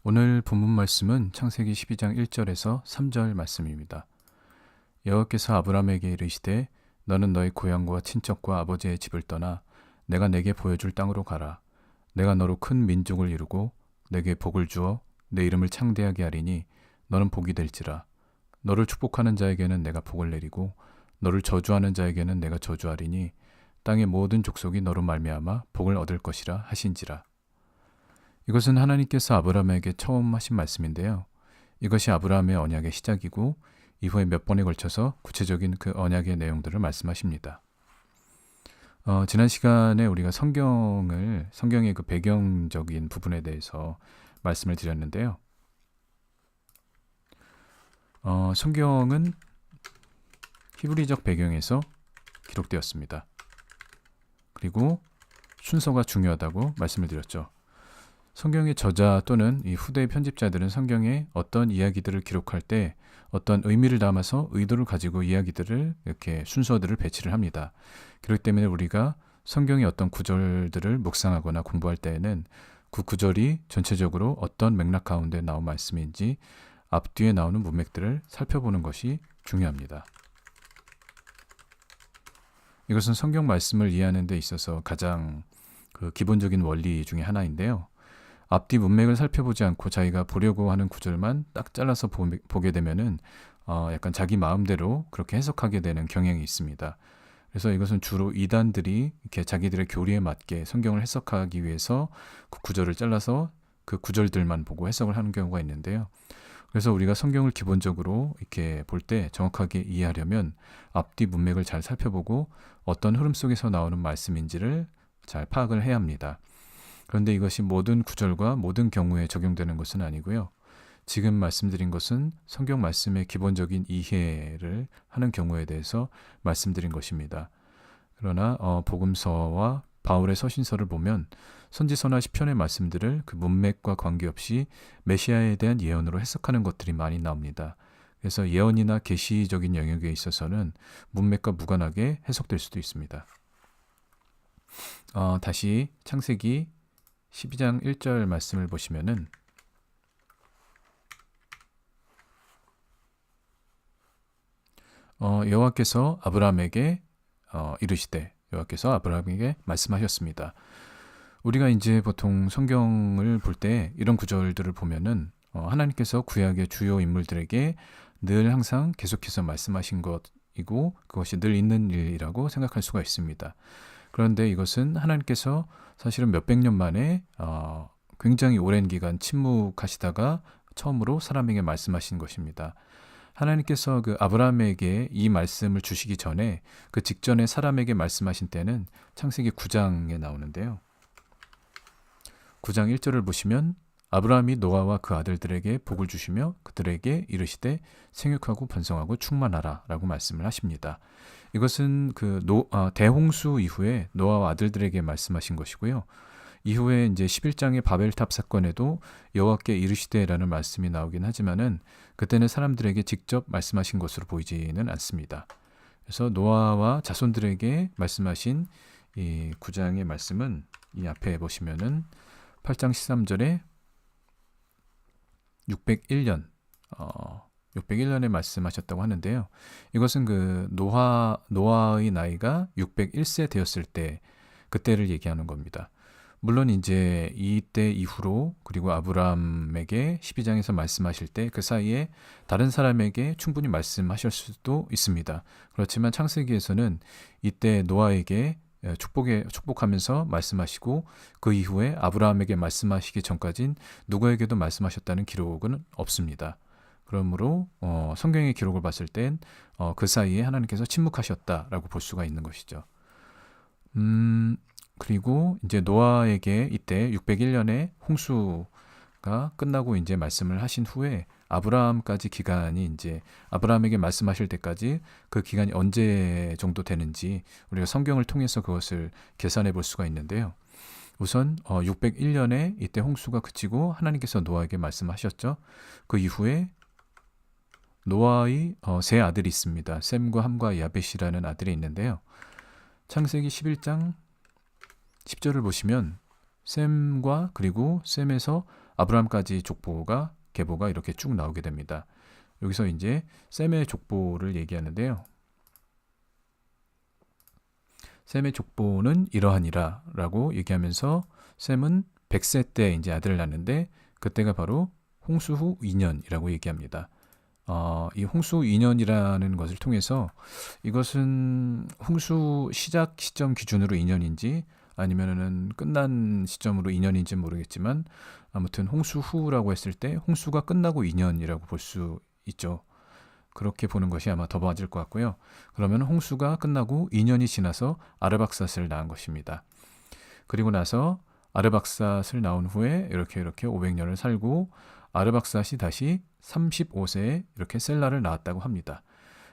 오늘 본문 말씀은 창세기 12장 1절에서 3절 말씀입니다. 여호와께서 아브라함에게 이르시되 너는 너희 고향과 친척과 아버지의 집을 떠나 내가 내게 보여줄 땅으로 가라. 내가 너로 큰 민족을 이루고 내게 복을 주어 내 이름을 창대하게 하리니 너는 복이 될지라. 너를 축복하는 자에게는 내가 복을 내리고 너를 저주하는 자에게는 내가 저주하리니 땅의 모든 족속이 너로 말미암아 복을 얻을 것이라 하신지라. 이것은 하나님께서 아브라함에게 처음 하신 말씀인데요. 이것이 아브라함의 언약의 시작이고 이후에 몇 번에 걸쳐서 구체적인 그 언약의 내용들을 말씀하십니다. 지난 시간에 우리가 성경의 그 배경적인 부분에 대해서 말씀을 드렸는데요. 성경은 히브리적 배경에서 기록되었습니다. 그리고 순서가 중요하다고 말씀을 드렸죠. 성경의 저자 또는 이 후대의 편집자들은 성경에 어떤 이야기들을 기록할 때 어떤 의미를 담아서 의도를 가지고 이야기들을 이렇게 순서들을 배치를 합니다. 그렇기 때문에 우리가 성경의 어떤 구절들을 묵상하거나 공부할 때에는 그 구절이 전체적으로 어떤 맥락 가운데 나온 말씀인지 앞뒤에 나오는 문맥들을 살펴보는 것이 중요합니다. 이것은 성경 말씀을 이해하는 데 있어서 가장 그 기본적인 원리 중에 하나인데요. 앞뒤 문맥을 살펴보지 않고 자기가 보려고 하는 구절만 딱 잘라서 보게 되면은 약간 자기 마음대로 그렇게 해석하게 되는 경향이 있습니다. 그래서 이것은 주로 이단들이 이렇게 자기들의 교리에 맞게 성경을 해석하기 위해서 그 구절을 잘라서 그 구절들만 보고 해석을 하는 경우가 있는데요. 그래서 우리가 성경을 기본적으로 이렇게 볼 때 정확하게 이해하려면 앞뒤 문맥을 잘 살펴보고 어떤 흐름 속에서 나오는 말씀인지를 잘 파악을 해야 합니다. 그런데 이것이 모든 구절과 모든 경우에 적용되는 것은 아니고요. 지금 말씀드린 것은 성경 말씀의 기본적인 이해를 하는 경우에 대해서 말씀드린 것입니다. 그러나 복음서와 바울의 서신서를 보면 선지서나 시편의 말씀들을 그 문맥과 관계없이 메시아에 대한 예언으로 해석하는 것들이 많이 나옵니다. 그래서 예언이나 계시적인 영역에 있어서는 문맥과 무관하게 해석될 수도 있습니다. 다시 창세기 12장 1절 말씀을 보시면은 여호와께서 아브라함에게 이르시되 여호와께서 아브라함에게 말씀하셨습니다. 우리가 이제 보통 성경을 볼 때 이런 구절들을 보면은 하나님께서 구약의 주요 인물들에게 늘 항상 계속해서 말씀하신 것이고 그것이 늘 있는 일이라고 생각할 수가 있습니다. 그런데 이것은 하나님께서 사실은 몇백 년 만에 굉장히 오랜 기간 침묵하시다가 처음으로 사람에게 말씀하신 것입니다. 하나님께서 그 아브라함에게 이 말씀을 주시기 전에 그 직전에 사람에게 말씀하신 때는 창세기 9장에 나오는데요. 9장 1절을 보시면 아브라함이 노아와 그 아들들에게 복을 주시며 그들에게 이르시되 생육하고 번성하고 충만하라 라고 말씀을 하십니다. 이것은 그 대홍수 이후에 노아와 아들들에게 말씀하신 것이고요. 이후에 이제 11장의 바벨탑 사건에도 여호와께 이르시되라는 말씀이 나오긴 하지만은 그때는 사람들에게 직접 말씀하신 것으로 보이지는 않습니다. 그래서 노아와 자손들에게 말씀하신 이 9장의 말씀은 이 앞에 보시면은 8장 13절에 601년에 말씀하셨다고 하는데요. 이것은 그 노아의 나이가 601세 되었을 때 그때를 얘기하는 겁니다. 물론 이제 이때 이후로 그리고 아브라함에게 12장에서 말씀하실 때 그 사이에 다른 사람에게 충분히 말씀하실 수도 있습니다. 그렇지만 창세기에서는 이때 노아에게 축복하면서 말씀하시고 그 이후에 아브라함에게 말씀하시기 전까진 누구에게도 말씀하셨다는 기록은 없습니다. 그러므로 성경의 기록을 봤을 땐 그 사이에 하나님께서 침묵하셨다라고 볼 수가 있는 것이죠. 그리고 이제 노아에게 이때 601년에 홍수가 끝나고 이제 말씀을 하신 후에 아브라함까지 기간이 이제 아브라함에게 말씀하실 때까지 그 기간이 언제 정도 되는지 우리가 성경을 통해서 그것을 계산해 볼 수가 있는데요. 우선 601년에 이때 홍수가 그치고 하나님께서 노아에게 말씀하셨죠. 그 이후에 노아의 세 아들이 있습니다. 셈과 함과 야벳이라는 아들이 있는데요. 창세기 11장 10절을 보시면 셈과 그리고 셈에서 아브라함까지 계보가 이렇게 쭉 나오게 됩니다. 여기서 이제 셈의 족보를 얘기하는데요. 셈의 족보는 이러하니라 라고 얘기하면서 셈은 100세 때 이제 아들을 낳는데 그때가 바로 홍수 후 2년이라고 얘기합니다. 이 홍수 2년이라는 것을 통해서 이것은 홍수 시작 시점 기준으로 2년인지 아니면은 끝난 시점으로 2년인지 모르겠지만 아무튼 홍수 후라고 했을 때 홍수가 끝나고 2년이라고 볼 수 있죠. 그렇게 보는 것이 아마 더 맞을 것 같고요. 그러면 홍수가 끝나고 2년이 지나서 아르박삿을 낳은 것입니다. 그리고 나서 아르박삿을 낳은 후에 이렇게 500년을 살고 아르박삿이 다시 35세에 이렇게 셀라를 낳았다고 합니다.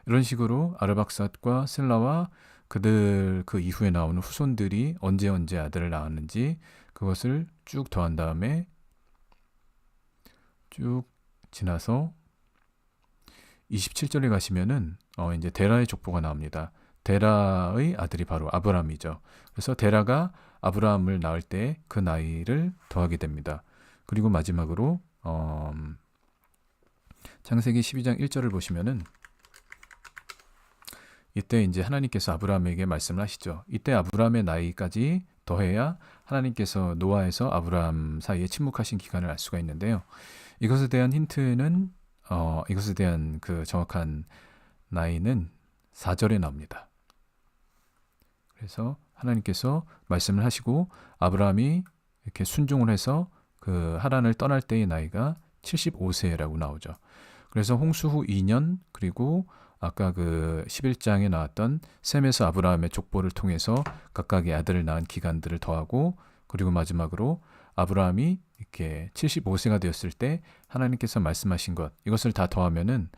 이런 식으로 아르박삿과 셀라와 그들 그 이후에 나오는 후손들이 언제 아들을 낳았는지 그것을 쭉 더한 다음에 쭉 지나서 27절에 가시면은 이제 데라의 족보가 나옵니다. 데라의 아들이 바로 아브람이죠. 그래서 데라가 아브라함을 낳을 때 그 나이를 더하게 됩니다. 그리고 마지막으로 창세기 12장 1절을 보시면은 이때 이제 하나님께서 아브라함에게 말씀을 하시죠. 이때 아브라함의 나이까지 더해야 하나님께서 노아에서 아브라함 사이에 침묵하신 기간을 알 수가 있는데요. 이것에 대한 힌트는 이것에 대한 그 정확한 나이는 4절에 나옵니다. 그래서 하나님께서 말씀을 하시고 아브라함이 이렇게 순종을 해서 그 하란을 떠날 때의 나이가 75세라고 나오죠. 그래서 홍수 후 2년 그리고 아까 그 11장에 나왔던 셈에서 아브라함의 족보를 통해서 각각의 아들을 낳은 기간들을 더하고 그리고 마지막으로 아브라함이 이렇게 75세가 되었을 때 하나님께서 말씀하신 것 이것을 다 더하면은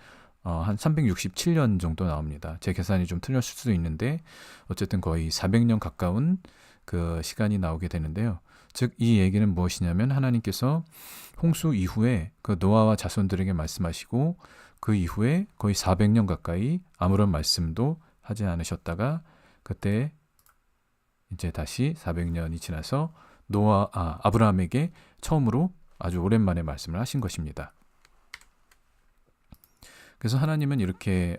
한 367년 정도 나옵니다. 제 계산이 좀 틀렸을 수도 있는데 어쨌든 거의 400년 가까운 그 시간이 나오게 되는데요. 즉 이 얘기는 무엇이냐면 하나님께서 홍수 이후에 그 노아와 자손들에게 말씀하시고 그 이후에 거의 400년 가까이 아무런 말씀도 하지 않으셨다가 그때 이제 다시 400년이 지나서 아브라함에게 처음으로 아주 오랜만에 말씀을 하신 것입니다. 그래서 하나님은 이렇게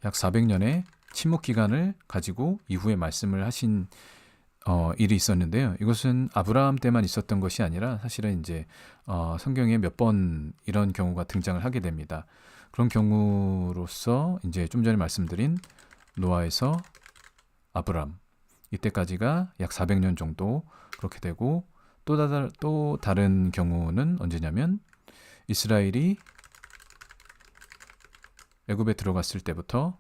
약 400년의 침묵 기간을 가지고 이후에 말씀을 하신 일이 있었는데요. 이것은 아브라함 때만 있었던 것이 아니라 사실은 이제 성경에 몇 번 이런 경우가 등장을 하게 됩니다. 그런 경우로서 이제 좀 전에 말씀드린 노아에서 아브람 이때까지가 약 400년 정도 그렇게 되고 또 다른 경우는 언제냐면 이스라엘이 애굽에 들어갔을 때부터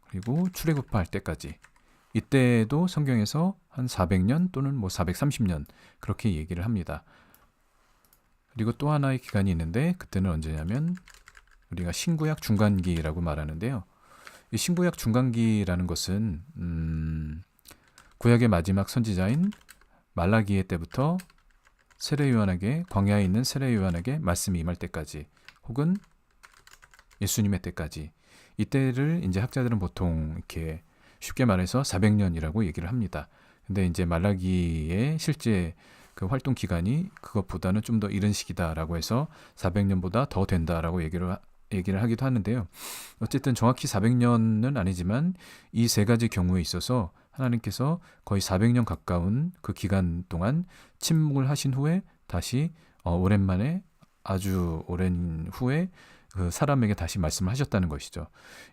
그리고 출애굽할 때까지 이때도 성경에서 한 400년 또는 뭐 430년 그렇게 얘기를 합니다. 그리고 또 하나의 기간이 있는데 그때는 언제냐면 우리가 신구약 중간기라고 말하는데요. 이 신구약 중간기라는 것은 구약의 마지막 선지자인 말라기의 때부터 광야에 있는 세례 요한에게 말씀이 임할 때까지 혹은 예수님의 때까지 이때를 이제 학자들은 보통 이렇게 쉽게 말해서 400년이라고 얘기를 합니다. 근데 이제 말라기의 실제 그 활동 기간이 그것보다는 좀 더 이른 시기다라고 해서 400년보다 더 된다라고 얘기를 하기도 하는데요. 어쨌든 정확히 400년은 아니지만 이 세 가지 경우에 있어서 하나님께서 거의 400년 가까운 그 기간 동안 침묵을 하신 후에 다시 오랜만에 아주 오랜 후에 그 사람에게 다시 말씀을 하셨다는 것이죠.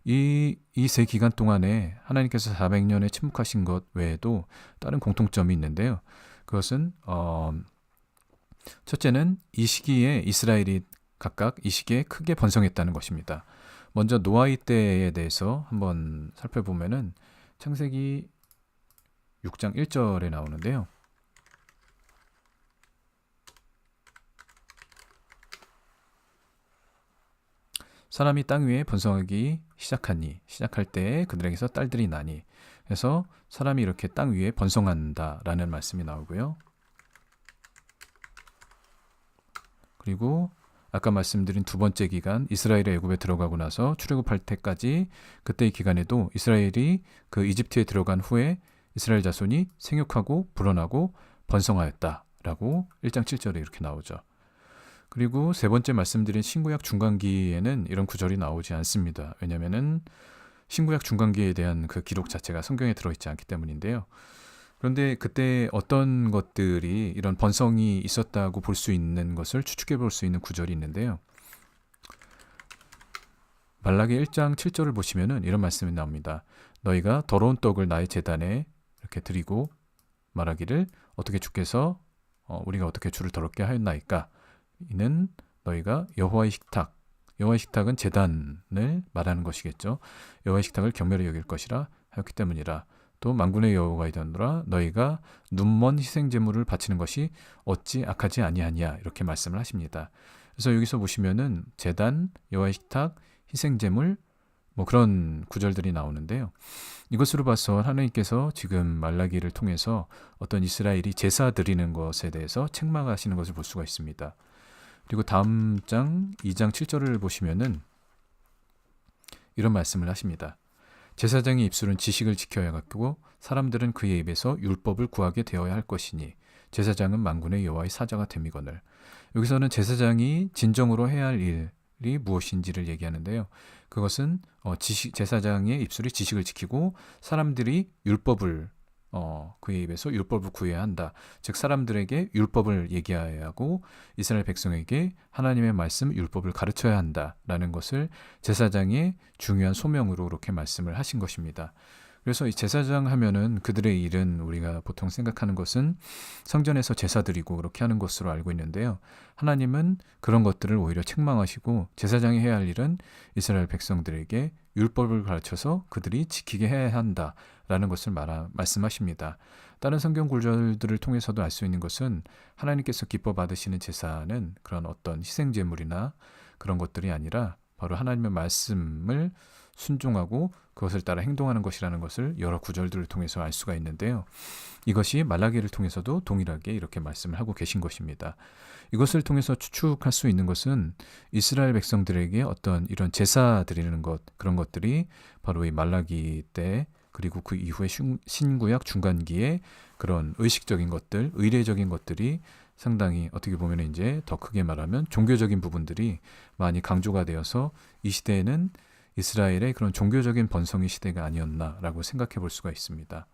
이 세 기간 동안에 하나님께서 400년에 침묵하신 것 외에도 다른 공통점이 있는데요. 그것은 첫째는 이 시기에 이스라엘이 각각 이 시기에 크게 번성했다는 것입니다. 먼저 노아의 때에 대해서 한번 살펴보면은 창세기 6장 1절에 나오는데요. 사람이 땅 위에 번성하기 시작할 때 그들에게서 딸들이 나니 그래서 사람이 이렇게 땅 위에 번성한다라는 말씀이 나오고요. 그리고 아까 말씀드린 두 번째 기간 이스라엘이 애굽에 들어가고 나서 출애굽할 때까지 그때의 기간에도 이스라엘이 그 이집트에 들어간 후에 이스라엘 자손이 생육하고 불어나고 번성하였다라고 1장 7절에 이렇게 나오죠. 그리고 세 번째 말씀드린 신구약 중간기에는 이런 구절이 나오지 않습니다. 왜냐하면은 신구약 중간기에 대한 그 기록 자체가 성경에 들어있지 않기 때문인데요. 그런데 그때 어떤 것들이 이런 번성이 있었다고 볼 수 있는 것을 추측해 볼 수 있는 구절이 있는데요. 말라기 1장 7절을 보시면은 이런 말씀이 나옵니다. 너희가 더러운 떡을 나의 제단에 이렇게 드리고 말하기를 어떻게 주께서 우리가 어떻게 주를 더럽게 하였나이까? 이는 너희가 여호와의 식탁은 제단을 말하는 것이겠죠. 여호와의 식탁을 경멸히 여길 것이라 하였기 때문이라. 또 만군의 여호와가 이르노라 너희가 눈먼 희생 제물을 바치는 것이 어찌 악하지 아니하냐 이렇게 말씀을 하십니다. 그래서 여기서 보시면은 제단, 여호와의 식탁, 희생 제물 뭐 그런 구절들이 나오는데요. 이것으로 봐서 하나님께서 지금 말라기를 통해서 어떤 이스라엘이 제사 드리는 것에 대해서 책망하시는 것을 볼 수가 있습니다. 그리고 다음 장 2장 7절을 보시면은 이런 말씀을 하십니다. 제사장의 입술은 지식을 지켜야 하고 사람들은 그의 입에서 율법을 구하게 되어야 할 것이니 제사장은 만군의 여호와의 사자가 됨이거늘. 여기서는 제사장이 진정으로 해야 할 일이 무엇인지를 얘기하는데요. 그것은 제사장의 입술이 지식을 지키고 사람들이 율법을 그의 입에서 율법을 구해야 한다. 즉 사람들에게 율법을 얘기해야 하고 이스라엘 백성에게 하나님의 말씀 율법을 가르쳐야 한다라는 것을 제사장의 중요한 소명으로 그렇게 말씀을 하신 것입니다. 그래서 이 제사장 하면은 그들의 일은 우리가 보통 생각하는 것은 성전에서 제사 드리고 그렇게 하는 것으로 알고 있는데요. 하나님은 그런 것들을 오히려 책망하시고 제사장이 해야 할 일은 이스라엘 백성들에게 율법을 가르쳐서 그들이 지키게 해야 한다라는 것을 말씀하십니다. 다른 성경 구절들을 통해서도 알 수 있는 것은 하나님께서 기뻐 받으시는 제사는 그런 어떤 희생 제물이나 그런 것들이 아니라 바로 하나님의 말씀을 순종하고 그것을 따라 행동하는 것이라는 것을 여러 구절들을 통해서 알 수가 있는데요. 이것이 말라기를 통해서도 동일하게 이렇게 말씀을 하고 계신 것입니다. 이것을 통해서 추측할 수 있는 것은 이스라엘 백성들에게 어떤 이런 제사 드리는 것 그런 것들이 바로 이 말라기 때 그리고 그 이후에 신구약 중간기에 그런 의식적인 것들, 의례적인 것들이 상당히 어떻게 보면 이제 더 크게 말하면 종교적인 부분들이 많이 강조가 되어서 이 시대에는 이스라엘의 그런 종교적인 번성의 시대가 아니었나라고 생각해 볼 수가 있습니다.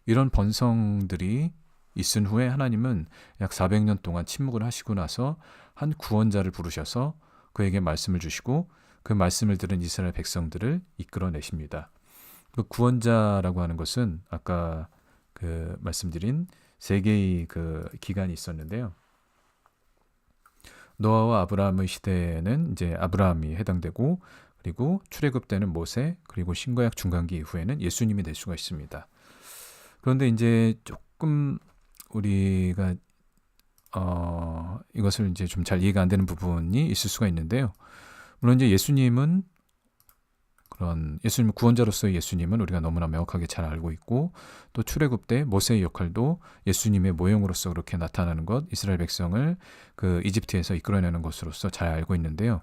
이런 번성들이 있은 후에 하나님은 약 400년 동안 침묵을 하시고 나서 한 구원자를 부르셔서 그에게 말씀을 주시고 그 말씀을 들은 이스라엘 백성들을 이끌어내십니다. 그 구원자라고 하는 것은 아까 그 말씀드린 세 개의 그 기간이 있었는데요. 노아와 아브라함의 시대에는 이제 아브라함이 해당되고 그리고 출애굽 때는 모세 그리고 신구약 중간기 이후에는 예수님이 될 수가 있습니다. 그런데 이제 조금 우리가 이것을 이제 좀 잘 이해가 안 되는 부분이 있을 수가 있는데요. 물론 이제 예수님 구원자로서의 예수님은 우리가 너무나 명확하게 잘 알고 있고 또 출애굽 때 모세의 역할도 예수님의 모형으로서 그렇게 나타나는 것, 이스라엘 백성을 그 이집트에서 이끌어내는 것으로서 잘 알고 있는데요.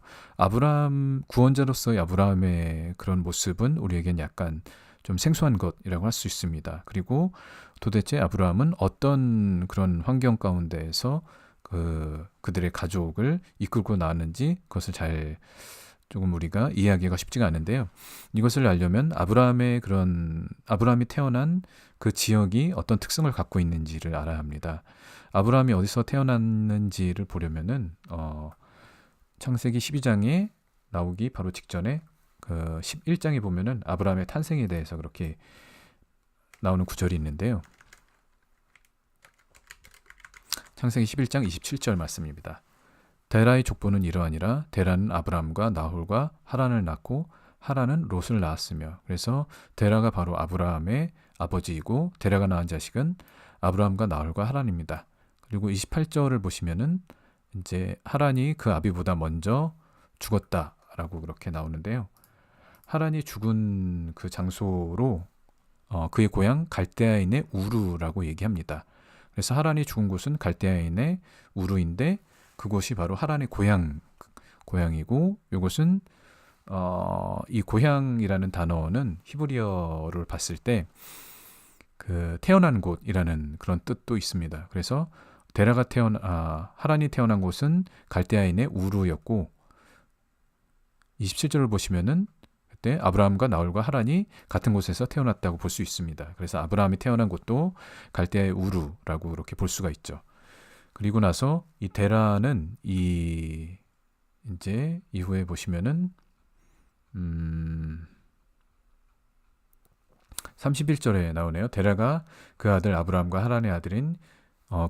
구원자로서의 아브라함의 그런 모습은 우리에겐 약간 좀 생소한 것이라고 할 수 있습니다. 그리고 도대체 아브라함은 어떤 그런 환경 가운데에서 그들의 가족을 이끌고 나왔는지 그것을 잘 조금 우리가 이해하기가 쉽지가 않은데요. 이것을 알려면 아브라함이 태어난 그 지역이 어떤 특성을 갖고 있는지를 알아야 합니다. 아브라함이 어디서 태어났는지를 보려면은 창세기 12장에 나오기 바로 직전에 그 11장에 보면은 아브라함의 탄생에 대해서 그렇게 나오는 구절이 있는데요. 창세기 11장 27절 말씀입니다. 데라의 족보는 이러하니라. 데라는 아브람과 나홀과 하란을 낳고 하란은 롯을 낳았으며 그래서 데라가 바로 아브라함의 아버지이고 데라가 낳은 자식은 아브라함과 나홀과 하란입니다. 그리고 28절을 보시면은 이제 하란이 그 아비보다 먼저 죽었다라고 그렇게 나오는데요. 하란이 죽은 그 장소로 그의 고향 갈대아인의 우르라고 얘기합니다. 그래서 하란이 죽은 곳은 갈대아인의 우르인데 그곳이 바로 하란의 고향이고 이것은 이 고향이라는 단어는 히브리어를 봤을 때 그 태어난 곳이라는 그런 뜻도 있습니다. 그래서 하란이 태어난 곳은 갈대아인의 우르였고 27절을 보시면은 그때 아브라함과 나홀과 하란이 같은 곳에서 태어났다고 볼 수 있습니다. 그래서 아브라함이 태어난 곳도 갈대아의 우르라고 이렇게 볼 수가 있죠. 그리고 나서 이 데라는 이제 이후에 보시면은 31절에 나오네요. 데라가 그 아들 아브라함과 하란의 아들인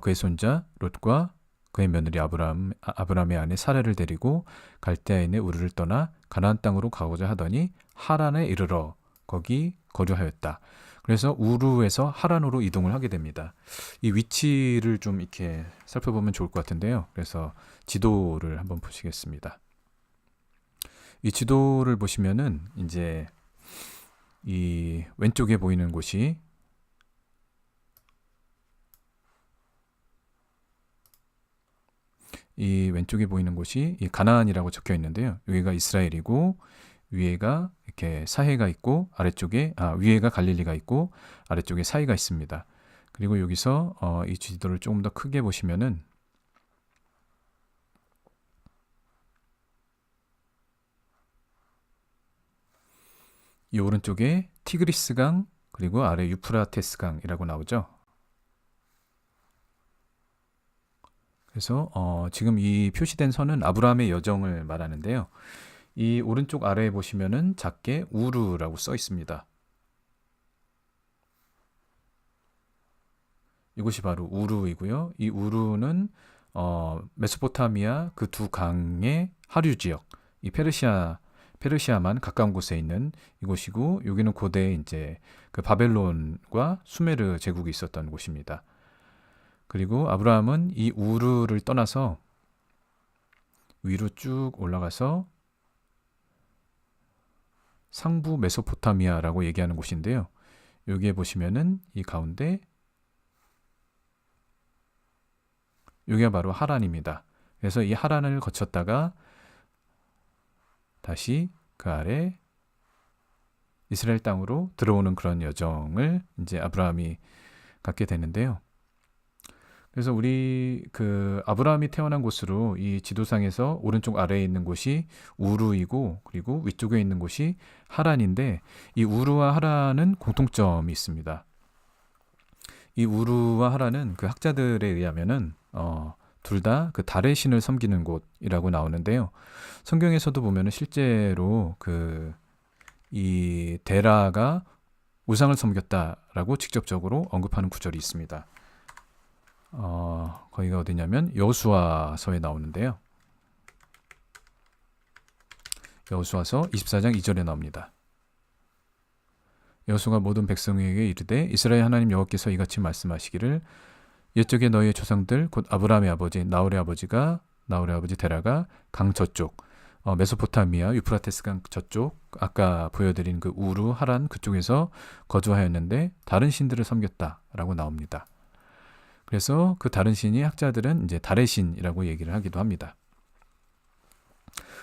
그의 손자 롯과 그의 며느리 아브라함의 아내 사라를 데리고 갈대아인의 우르를 떠나 가나안 땅으로 가고자 하더니 하란에 이르러 거기 거주하였다. 그래서 우르에서 하란으로 이동을 하게 됩니다. 이 위치를 좀 이렇게 살펴보면 좋을 것 같은데요. 그래서 지도를 한번 보시겠습니다. 이 지도를 보시면은 이제 이 왼쪽에 보이는 곳이 이 가나안이라고 적혀 있는데요. 여기가 이스라엘이고 위에가 이렇게 사해가 있고 위에가 갈릴리가 있고 아래쪽에 사해가 있습니다. 그리고 여기서 이 지도를 조금 더 크게 보시면은 이 오른쪽에 티그리스강 그리고 아래 유프라테스강이라고 나오죠. 그래서 지금 이 표시된 선은 아브라함의 여정을 말하는데요. 이 오른쪽 아래에 보시면은 작게 우르라고 써 있습니다. 이곳이 바로 우르이고요. 이 우르는 메소포타미아 그 두 강의 하류 지역, 이 페르시아만 가까운 곳에 있는 이곳이고 여기는 고대에 이제 그 바벨론과 수메르 제국이 있었던 곳입니다. 그리고 아브라함은 이 우르를 떠나서 위로 쭉 올라가서 상부 메소포타미아라고 얘기하는 곳인데요. 여기에 보시면은 이 가운데 여기가 바로 하란입니다. 그래서 이 하란을 거쳤다가 다시 그 아래 이스라엘 땅으로 들어오는 그런 여정을 이제 아브라함이 갖게 되는데요. 그래서 우리 그 아브라함이 태어난 곳으로 이 지도상에서 오른쪽 아래에 있는 곳이 우르이고 그리고 위쪽에 있는 곳이 하란인데 이 우르와 하란은 공통점이 있습니다. 이 우르와 하란은 그 학자들에 의하면은 둘 다 그 달의 신을 섬기는 곳이라고 나오는데요. 성경에서도 보면은 실제로 이 데라가 우상을 섬겼다라고 직접적으로 언급하는 구절이 있습니다. 거기가 어디냐면 여호수아서에 나오는데요. 여호수아서 24장 2절에 나옵니다. 여호수아가 모든 백성에게 이르되 이스라엘 하나님 여호와께서 이같이 말씀하시기를 옛적에 너희의 조상들 곧 아브라함의 아버지 나홀의 아버지 데라가 강 저쪽 메소포타미아 유프라테스 강 저쪽 아까 보여드린 그 우르 하란 그쪽에서 거주하였는데 다른 신들을 섬겼다라고 나옵니다. 그래서 그 다른 신이 학자들은 이제 달의 신이라고 얘기를 하기도 합니다.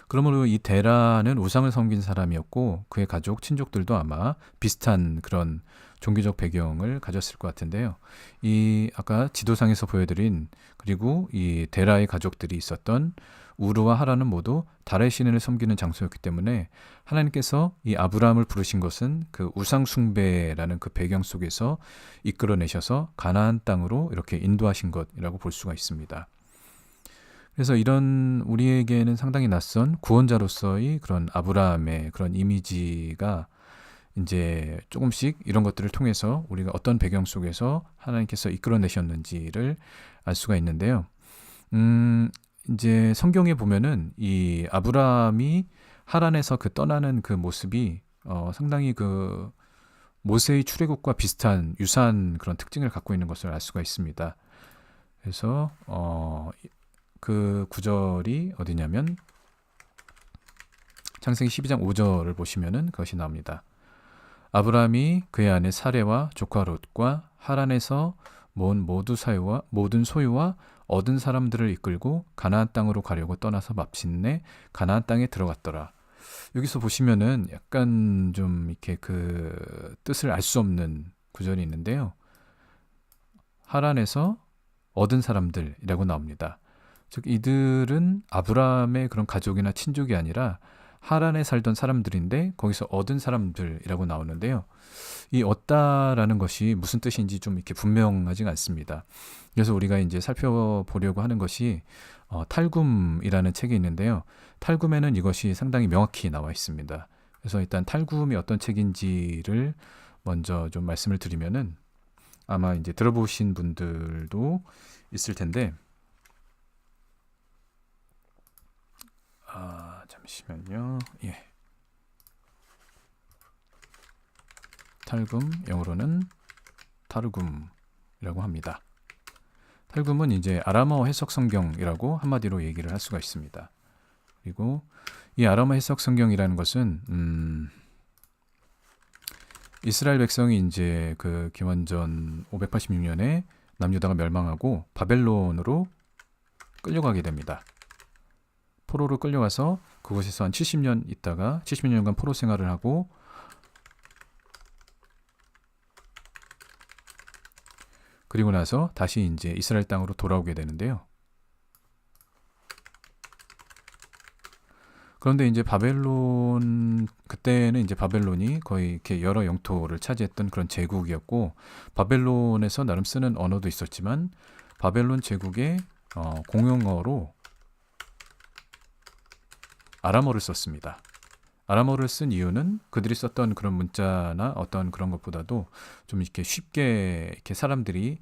그러므로 이 데라는 우상을 섬긴 사람이었고 그의 가족, 친족들도 아마 비슷한 그런 종교적 배경을 가졌을 것 같은데요. 이 아까 지도상에서 보여드린 그리고 이 데라의 가족들이 있었던 우르와 하란은 모두 달의 신을 섬기는 장소였기 때문에 하나님께서 이 아브라함을 부르신 것은 그 우상 숭배라는 그 배경 속에서 이끌어내셔서 가나안 땅으로 이렇게 인도하신 것이라고 볼 수가 있습니다. 그래서 이런 우리에게는 상당히 낯선 구원자로서의 그런 아브라함의 그런 이미지가 이제 조금씩 이런 것들을 통해서 우리가 어떤 배경 속에서 하나님께서 이끌어내셨는지를 알 수가 있는데요. 이제 성경에 보면은 이 아브라함이 하란에서 그 떠나는 그 모습이 상당히 그 모세의 출애굽과 비슷한 유사한 그런 특징을 갖고 있는 것을 알 수가 있습니다. 그래서 그 구절이 어디냐면 창세기 12장 5절을 보시면은 그것이 나옵니다. 아브라함이 그의 아내 사레와 조카 롯과 하란에서 모든 소유와 얻은 사람들을 이끌고 가나안 땅으로 가려고 떠나서 마침내 가나안 땅에 들어갔더라. 여기서 보시면은 약간 좀 이렇게 그 뜻을 알 수 없는 구절이 있는데요. 하란에서 얻은 사람들이라고 나옵니다. 즉 이들은 아브라함의 그런 가족이나 친족이 아니라 하란에 살던 사람들인데 거기서 얻은 사람들이라고 나오는데요. 이 얻다라는 것이 무슨 뜻인지 좀 이렇게 분명하지가 않습니다. 그래서 우리가 이제 살펴보려고 하는 것이 탈굼이라는 책이 있는데요. 탈굼에는 이것이 상당히 명확히 나와 있습니다. 그래서 일단 탈굼이 어떤 책인지를 먼저 좀 말씀을 드리면은 아마 이제 들어보신 분들도 있을 텐데, 잠시만요. 예. 탈굼, 영어로는 타르굼이라고 합니다. 탈굼은 이제 아람어 해석 성경이라고 한마디로 얘기를 할 수가 있습니다. 그리고 이 아람어 해석 성경이라는 것은 이스라엘 백성이 이제 그 기원전 586년에 남유다가 멸망하고 바벨론으로 끌려가게 됩니다. 포로로 끌려가서 그곳에서 한 70년 있다가 70년간 포로 생활을 하고 그리고 나서 다시 이제 이스라엘 땅으로 돌아오게 되는데요. 그런데 이제 그때는 이제 바벨론이 거의 이렇게 여러 영토를 차지했던 그런 제국이었고, 바벨론에서 나름 쓰는 언어도 있었지만, 바벨론 제국의 공용어로 아람어를 썼습니다. 아람어를 쓴 이유는 그들이 썼던 그런 문자나 어떤 그런 것보다도 좀 이렇게 쉽게 이렇게 사람들이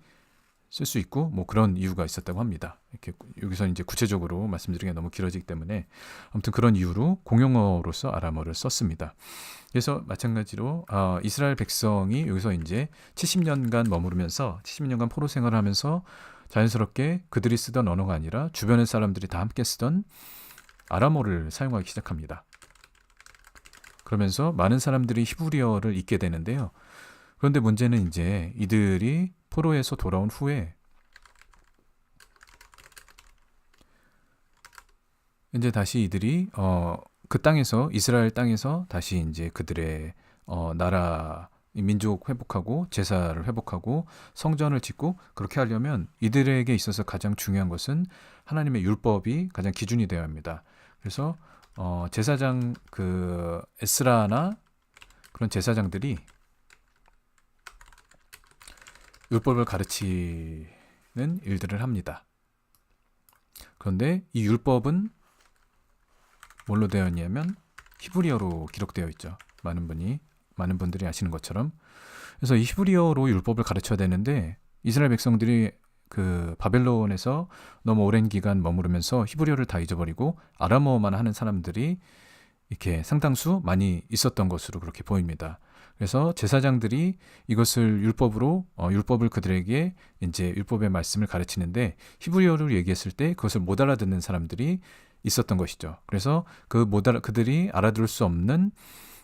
쓸 수 있고 뭐 그런 이유가 있었다고 합니다. 이렇게 여기서 이제 구체적으로 말씀드리기가 너무 길어지기 때문에 아무튼 그런 이유로 공용어로서 아람어를 썼습니다. 그래서 마찬가지로 이스라엘 백성이 여기서 이제 70년간 머무르면서 70년간 포로 생활을 하면서 자연스럽게 그들이 쓰던 언어가 아니라 주변의 사람들이 다 함께 쓰던 아람어를 사용하기 시작합니다. 그러면서 많은 사람들이 히브리어를 읽게 되는데요. 그런데 문제는 이제 이들이 포로에서 돌아온 후에 이제 다시 이들이 그 땅에서 이스라엘 땅에서 다시 이제 그들의 나라 민족 회복하고 제사를 회복하고 성전을 짓고 그렇게 하려면 이들에게 있어서 가장 중요한 것은 하나님의 율법이 가장 기준이 되어야 합니다. 그래서 제사장 그 에스라나 그런 제사장들이 율법을 가르치는 일들을 합니다. 그런데 이 율법은 뭘로 되어 있냐면 히브리어로 기록되어 있죠. 많은 분들이 아시는 것처럼. 그래서 이 히브리어로 율법을 가르쳐야 되는데 이스라엘 백성들이 그 바벨론에서 너무 오랜 기간 머무르면서 히브리어를 다 잊어버리고 아람어만 하는 사람들이 이렇게 상당수 많이 있었던 것으로 그렇게 보입니다. 그래서 제사장들이 이것을 율법을 그들에게 이제 율법의 말씀을 가르치는데 히브리어로 얘기했을 때 그것을 못 알아듣는 사람들이 있었던 것이죠. 그래서 그들이 알아들을 수 없는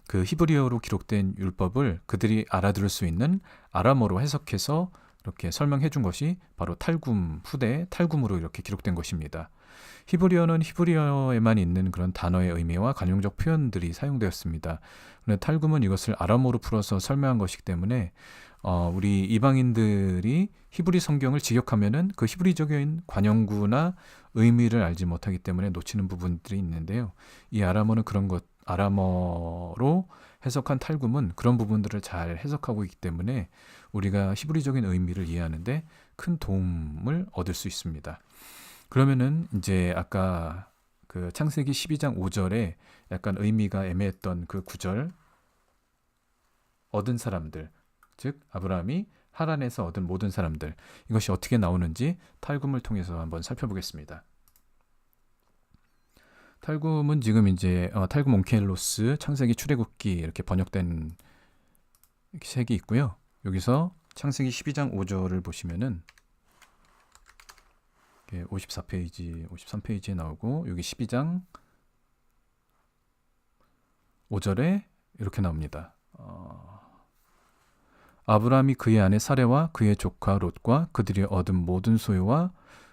그 히브리어로 기록된 율법을 그들이 알아들을 수 있는 아람어로 해석해서 이렇게 설명해 준 것이 바로 탈굼, 후대 탈굼으로 이렇게 기록된 것입니다. 히브리어는 히브리어에만 있는 그런 단어의 의미와 관용적 표현들이 사용되었습니다. 그런데 탈굼은 이것을 아람어로 풀어서 설명한 것이기 때문에 우리 이방인들이 히브리 성경을 직역하면은 그 히브리적인 관용구나 의미를 알지 못하기 때문에 놓치는 부분들이 있는데요. 이 아람어로 해석한 탈굼은 그런 부분들을 잘 해석하고 있기 때문에 우리가 히브리적인 의미를 이해하는데 큰 도움을 얻을 수 있습니다. 그러면은 이제 아까 그 창세기 12장 5절에 약간 의미가 애매했던 그 구절, 얻은 사람들, 즉 아브라함이 하란에서 얻은 모든 사람들, 이것이 어떻게 나오는지 탈굼을 통해서 한번 살펴보겠습니다. 탈굼은 지금 이제 탈굼 온켈로스 창세기 출애굽기 이렇게 번역된 책이 있고요. 여기서 창세기 12장 5절을 보시면은 53페이지에 나오고 여기 12장 5절에 이렇게 나옵니다. 아브라함이 그의 아내 사레와 그의 조카 롯과 그들이 얻은 모든 소유와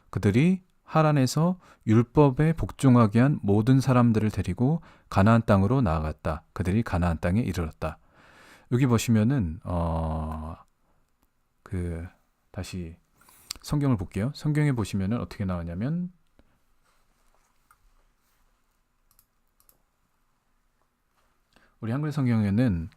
그들이 하란에서 율법에 복종하게 한 모든 사람들을 데리고 가나안 땅으로 나아갔다. 그들이 가나안 땅에 이르렀다. 여기 보시면은 다시 성경을 볼게요. 성경에 보시면은 어떻게 나오냐면 우리 한글 성경에는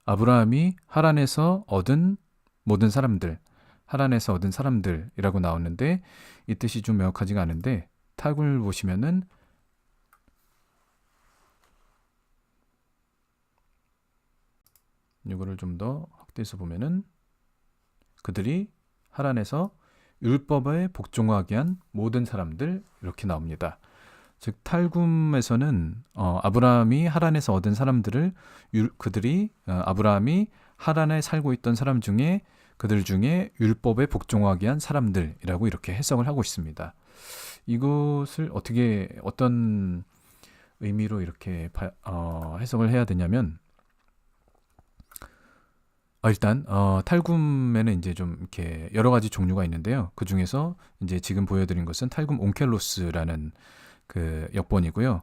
아브라함이 하란에서 얻은 모든 사람들, 하란에서 얻은 사람들이라고 나오는데 이 뜻이 좀 명확하지가 않은데 타국을 보시면은 이거를 좀 더 확대해서 보면은 그들이 하란에서 율법에 복종하게 한 모든 사람들 이렇게 나옵니다. 즉 탈굼에서는 아브라함이 하란에서 얻은 사람들을 그들이 아브라함이 하란에 살고 있던 사람 중에 그들 중에 율법에 복종하게 한 사람들이라고 이렇게 해석을 하고 있습니다. 이것을 어떤 의미로 이렇게 해석을 해야 되냐면 일단 탈굼에는 이제 좀 이렇게 여러 가지 종류가 있는데요. 그 중에서 이제 지금 보여드린 것은 탈굼 온켈로스라는 그 역본이고요.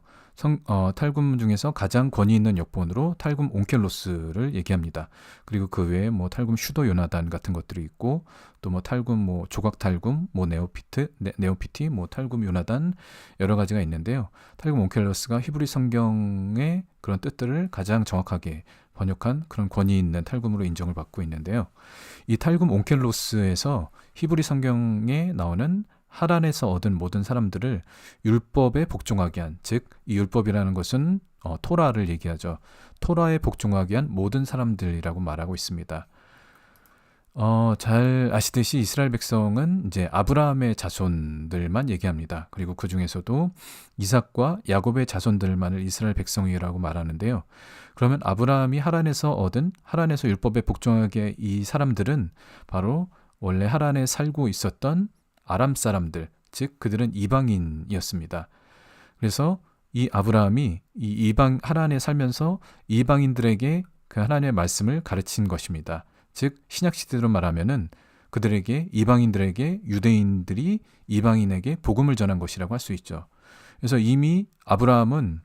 탈굼 중에서 가장 권위 있는 역본으로 탈굼 온켈로스를 얘기합니다. 그리고 그 외에 뭐 탈굼 슈도 요나단 같은 것들이 있고 또 뭐 탈굼 뭐 조각 탈굼 뭐 네오피티 뭐 탈굼 요나단 여러 가지가 있는데요. 탈굼 온켈로스가 히브리 성경의 그런 뜻들을 가장 정확하게 번역한 그런 권위 있는 탈굼으로 인정을 받고 있는데요. 이 탈굼 온켈로스에서 히브리 성경에 나오는 하란에서 얻은 모든 사람들을 율법에 복종하게 한, 즉 이 율법이라는 것은 토라를 얘기하죠. 토라에 복종하게 한 모든 사람들이라고 말하고 있습니다. 잘 아시듯이 이스라엘 백성은 이제 아브라함의 자손들만 얘기합니다. 그리고 그 중에서도 이삭과 야곱의 자손들만을 이스라엘 백성이라고 말하는데요. 그러면 아브라함이 하란에서 율법에 복종하게 이 사람들은 바로 원래 하란에 살고 있었던 아람 사람들, 즉 그들은 이방인이었습니다. 그래서 이 아브라함이 하란에 살면서 이방인들에게 그 하나님의 말씀을 가르친 것입니다. 즉 신약 시대로 말하면은 이방인들에게 유대인들이 이방인에게 복음을 전한 것이라고 할 수 있죠. 그래서 이미 아브라함은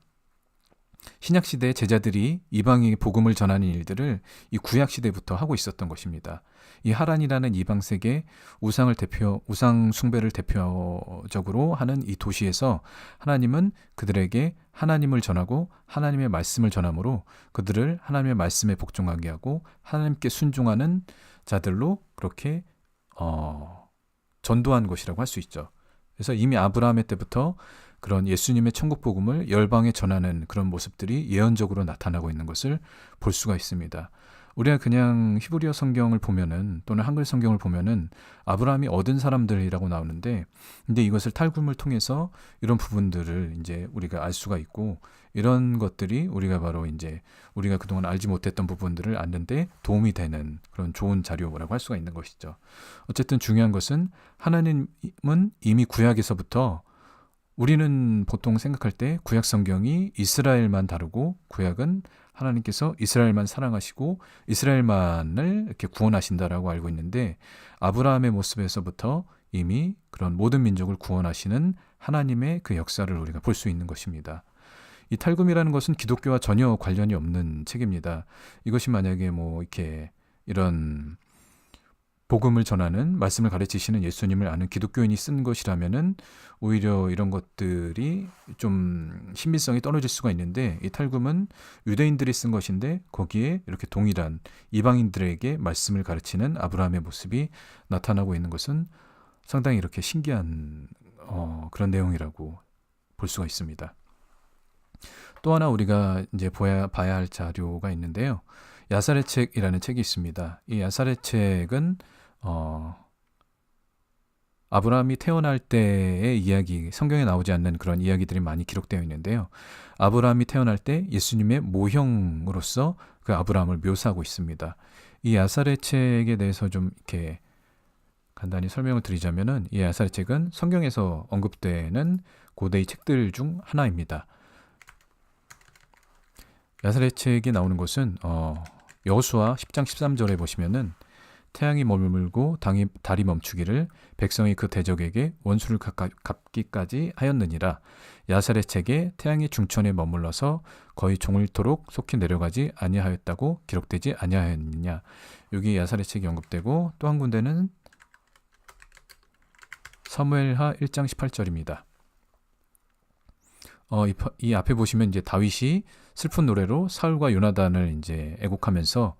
신약 시대의 제자들이 이방인에게 복음을 전하는 일들을 이 구약 시대부터 하고 있었던 것입니다. 이 하란이라는 이방 세계 우상 숭배를 대표적으로 하는 이 도시에서 하나님은 그들에게 하나님을 전하고 하나님의 말씀을 전함으로 그들을 하나님의 말씀에 복종하게 하고 하나님께 순종하는 자들로 그렇게 전도한 것이라고 할 수 있죠. 그래서 이미 아브라함의 때부터 그런 예수님의 천국 복음을 열방에 전하는 그런 모습들이 예언적으로 나타나고 있는 것을 볼 수가 있습니다. 우리가 그냥 히브리어 성경을 보면은 또는 한글 성경을 보면은 아브라함이 얻은 사람들이라고 나오는데, 근데 이것을 탈굼을 통해서 이런 부분들을 이제 우리가 알 수가 있고, 이런 것들이 우리가 바로 이제 우리가 그동안 알지 못했던 부분들을 아는데 도움이 되는 그런 좋은 자료라고 할 수가 있는 것이죠. 어쨌든 중요한 것은 하나님은 이미 구약에서부터 우리는 보통 생각할 때 구약 성경이 이스라엘만 다루고 구약은 하나님께서 이스라엘만 사랑하시고 이스라엘만을 이렇게 구원하신다라고 알고 있는데, 아브라함의 모습에서부터 이미 그런 모든 민족을 구원하시는 하나님의 그 역사를 우리가 볼 수 있는 것입니다. 이 탈굼이라는 것은 기독교와 전혀 관련이 없는 책입니다. 이것이 만약에 뭐 이렇게 이런 복음을 전하는 말씀을 가르치시는 예수님을 아는 기독교인이 쓴 것이라면은 오히려 이런 것들이 좀 신빙성이 떨어질 수가 있는데, 이 탈굼은 유대인들이 쓴 것인데 거기에 이렇게 동일한 이방인들에게 말씀을 가르치는 아브라함의 모습이 나타나고 있는 것은 상당히 이렇게 신기한 그런 내용이라고 볼 수가 있습니다. 또 하나 우리가 이제 봐야 할 자료가 있는데요. 야사렛 책이라는 책이 있습니다. 이 야사렛 책은 아브라함이 태어날 때의 이야기, 성경에 나오지 않는 그런 이야기들이 많이 기록되어 있는데요. 아브라함이 태어날 때 예수님의 모형으로서 그 아브라함을 묘사하고 있습니다. 이 야사렛 책에 대해서 좀 이렇게 간단히 설명을 드리자면은, 이 야사렛 책은 성경에서 언급되는 고대의 책들 중 하나입니다. 야사렛 책에 나오는 것은 여호수아 10장 13절에 보시면은 태양이 머물고 달이 멈추기를 백성이 그 대적에게 원수를 갚기까지 하였느니라. 야사렛 책에 태양이 중천에 머물러서 거의 종일토록 속히 내려가지 아니하였다고 기록되지 아니하였느냐. 여기 야사렛 책이 언급되고, 또 한 군데는 사무엘하 1장 18절입니다. 이 앞에 보시면 이제 다윗이 슬픈 노래로 사울과 요나단을 이제 애곡하면서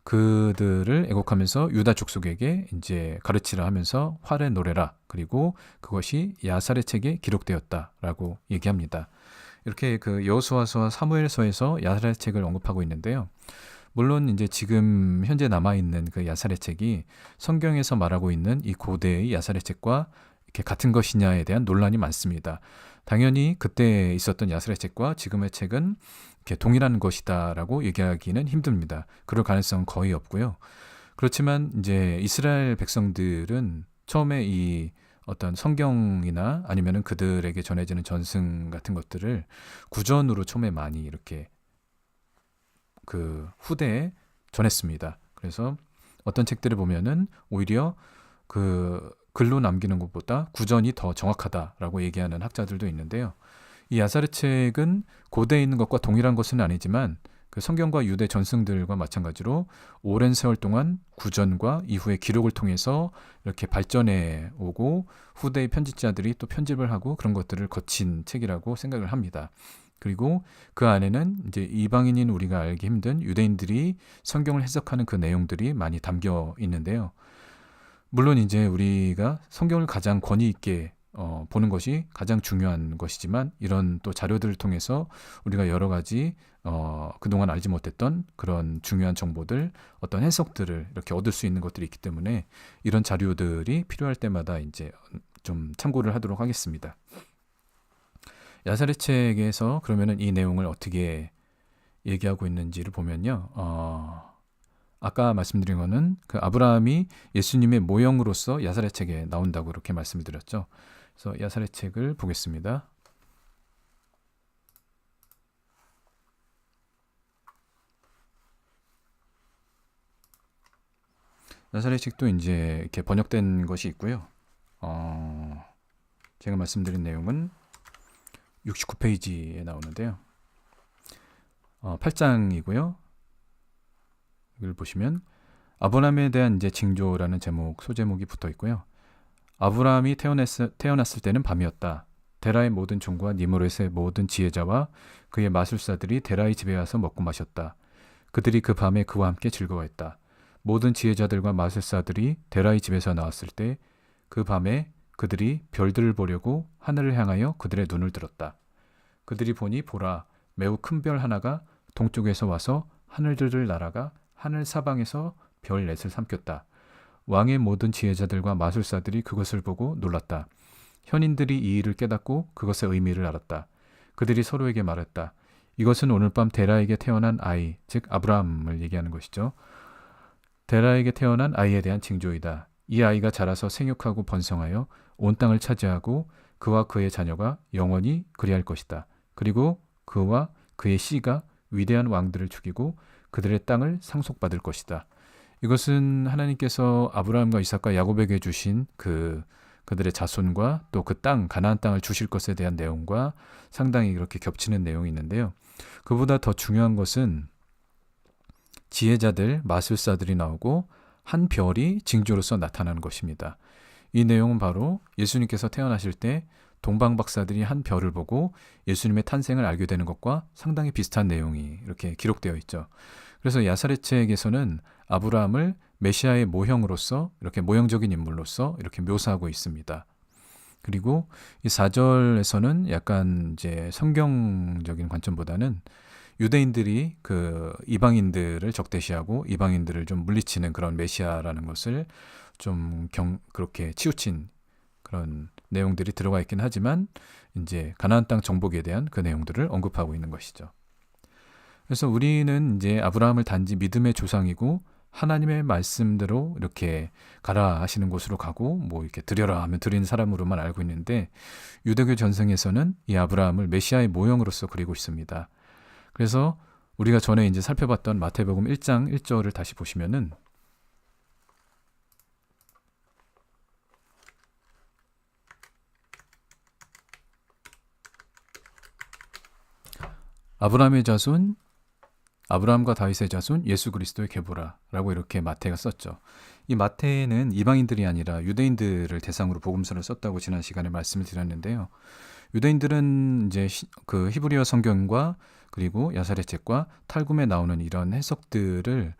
그들을 애곡하면서 유다 족속에게 이제 가르치라 하면서 활의 노래라, 그리고 그것이 야살의 책에 기록되었다라고 얘기합니다. 이렇게 그 여호수아서와 사무엘서에서 야살의 책을 언급하고 있는데요. 물론 이제 지금 현재 남아 있는 그 야살의 책이 성경에서 말하고 있는 이 고대의 야살의 책과 이렇게 같은 것이냐에 대한 논란이 많습니다. 당연히 그때 있었던 야살의 책과 지금의 책은 이렇게 동일한 것이다라고 얘기하기는 힘듭니다. 그럴 가능성은 거의 없고요. 그렇지만 이제 이스라엘 백성들은 처음에 이 어떤 성경이나 아니면은 그들에게 전해지는 전승 같은 것들을 구전으로 처음에 많이 이렇게 그 후대에 전했습니다. 그래서 어떤 책들을 보면은 오히려 그 글로 남기는 것보다 구전이 더 정확하다라고 얘기하는 학자들도 있는데요. 이 야사르 책은 고대에 있는 것과 동일한 것은 아니지만 그 성경과 유대 전승들과 마찬가지로 오랜 세월 동안 구전과 이후의 기록을 통해서 이렇게 발전해 오고 후대의 편집자들이 또 편집을 하고 그런 것들을 거친 책이라고 생각을 합니다. 그리고 그 안에는 이제 이방인인 우리가 알기 힘든 유대인들이 성경을 해석하는 그 내용들이 많이 담겨 있는데요. 물론 이제 우리가 성경을 가장 권위 있게 보는 것이 가장 중요한 것이지만 이런 또 자료들을 통해서 우리가 여러 가지 그동안 알지 못했던 그런 중요한 정보들, 어떤 해석들을 이렇게 얻을 수 있는 것들이 있기 때문에 이런 자료들이 필요할 때마다 이제 좀 참고를 하도록 하겠습니다. 야사레 책에서 그러면은 이 내용을 어떻게 얘기하고 있는지를 보면요. 아까 말씀드린 거는 그 아브라함이 예수님의 모형으로서 야사레 책에 나온다고 이렇게 말씀을 드렸죠. 그래서 야사레 책을 보겠습니다. 야사레 책도 이제 이렇게 번역된 것이 있고요. 제가 말씀드린 내용은 69페이지에 나오는데요. 8장이고요. 이걸 보시면 아브라함에 대한 이제 징조라는 소제목이 붙어 있고요. 아브라함이 태어났을 때는 밤이었다. 데라의 모든 종과 니므롯의 모든 지혜자와 그의 마술사들이 데라의 집에 와서 먹고 마셨다. 그들이 그 밤에 그와 함께 즐거워했다. 모든 지혜자들과 마술사들이 데라의 집에서 나왔을 때 그 밤에 그들이 별들을 보려고 하늘을 향하여 그들의 눈을 들었다. 그들이 보니 보라, 매우 큰 별 하나가 동쪽에서 와서 하늘들을 날아가 하늘 사방에서 별 넷을 삼켰다. 왕의 모든 지혜자들과 마술사들이 그것을 보고 놀랐다. 현인들이 이 일을 깨닫고 그것의 의미를 알았다. 그들이 서로에게 말했다. 이것은 오늘 밤 데라에게 태어난 아이, 즉 아브라함을 얘기하는 것이죠. 데라에게 태어난 아이에 대한 징조이다. 이 아이가 자라서 생육하고 번성하여 온 땅을 차지하고 그와 그의 자녀가 영원히 그리할 것이다. 그리고 그와 그의 씨가 위대한 왕들을 죽이고 그들의 땅을 상속받을 것이다. 이것은 하나님께서 아브라함과 이삭과 야곱에게 주신 그들의 자손과 또 그 땅, 가나안 땅을 주실 것에 대한 내용과 상당히 이렇게 겹치는 내용이 있는데요. 그보다 더 중요한 것은 지혜자들, 마술사들이 나오고 한 별이 징조로서 나타나는 것입니다. 이 내용은 바로 예수님께서 태어나실 때 동방 박사들이 한 별을 보고 예수님의 탄생을 알게 되는 것과 상당히 비슷한 내용이 이렇게 기록되어 있죠. 그래서 야사레 책에서는 아브라함을 메시아의 모형으로서 이렇게 모형적인 인물로서 이렇게 묘사하고 있습니다. 그리고 이 4절에서는 약간 이제 성경적인 관점보다는 유대인들이 그 이방인들을 적대시하고 이방인들을 좀 물리치는 그런 메시아라는 것을 좀 그렇게 치우친 그런 내용들이 들어가 있긴 하지만 이제 가나안 땅 정복에 대한 그 내용들을 언급하고 있는 것이죠. 그래서 우리는 이제 아브라함을 단지 믿음의 조상이고 하나님의 말씀대로 이렇게 가라 하시는 곳으로 가고 뭐 이렇게 드려라 하면 드리는 사람으로만 알고 있는데 유대교 전승에서는 이 아브라함을 메시아의 모형으로서 그리고 있습니다. 그래서 우리가 전에 이제 살펴봤던 마태복음 1장 1절을 다시 보시면은 아브라함의 자손, 아브라함과 다윗의 자손, 예수 그리스도의 계보라라고 이렇게 마태가 썼죠. 이 마태는 이방인들이 아니라 유대인들을 대상으로 복음서를 썼다고 지난 시간에 말씀을 드렸는데요. 유대인들은 이제 그 히브리어 성경과 그리고 야살의 책과 탈굼에 나오는 이런 해석들을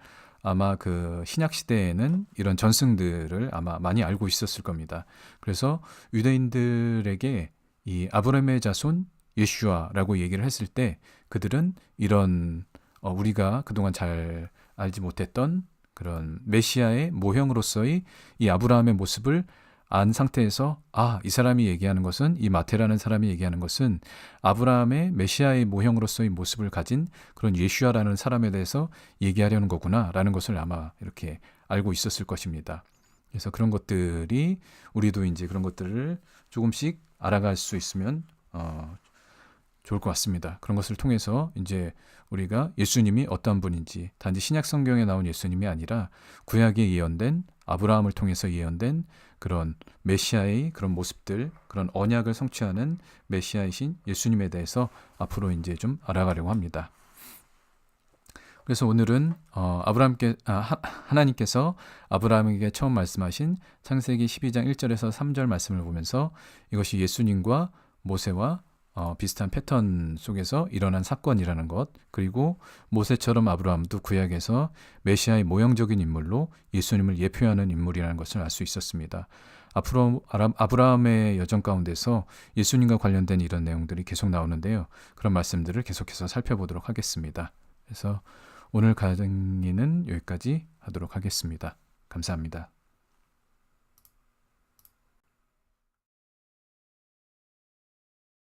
아마 그 신약 시대에는 이런 전승들을 아마 많이 알고 있었을 겁니다. 그래서 유대인들에게 이 아브라함의 자손 예슈아라고 얘기를 했을 때 그들은 이런 우리가 그동안 잘 알지 못했던 그런 메시아의 모형으로서의 이 아브라함의 모습을 안 상태에서 이 사람이 얘기하는 것은, 이 마태라는 사람이 얘기하는 것은 아브라함의 메시아의 모형으로서의 모습을 가진 그런 예슈아라는 사람에 대해서 얘기하려는 거구나라는 것을 아마 이렇게 알고 있었을 것입니다. 그래서 그런 것들이 우리도 이제 그런 것들을 조금씩 알아갈 수 있으면 좋을 것 같습니다. 그런 것을 통해서 이제 우리가 예수님이 어떤 분인지, 단지 신약 성경에 나온 예수님이 아니라 구약에 예언된, 아브라함을 통해서 예언된 그런 메시아의 그런 모습들, 그런 언약을 성취하는 메시아이신 예수님에 대해서 앞으로 이제 좀 알아가려고 합니다. 그래서 오늘은 하나님께서 아브라함에게 처음 말씀하신 창세기 12장 1절에서 3절 말씀을 보면서 이것이 예수님과 모세와 비슷한 패턴 속에서 일어난 사건이라는 것, 그리고 모세처럼 아브라함도 구약에서 메시아의 모형적인 인물로 예수님을 예표하는 인물이라는 것을 알 수 있었습니다. 앞으로 아브라함의 여정 가운데서 예수님과 관련된 이런 내용들이 계속 나오는데요. 그런 말씀들을 계속해서 살펴보도록 하겠습니다. 그래서 오늘 강의는 여기까지 하도록 하겠습니다. 감사합니다.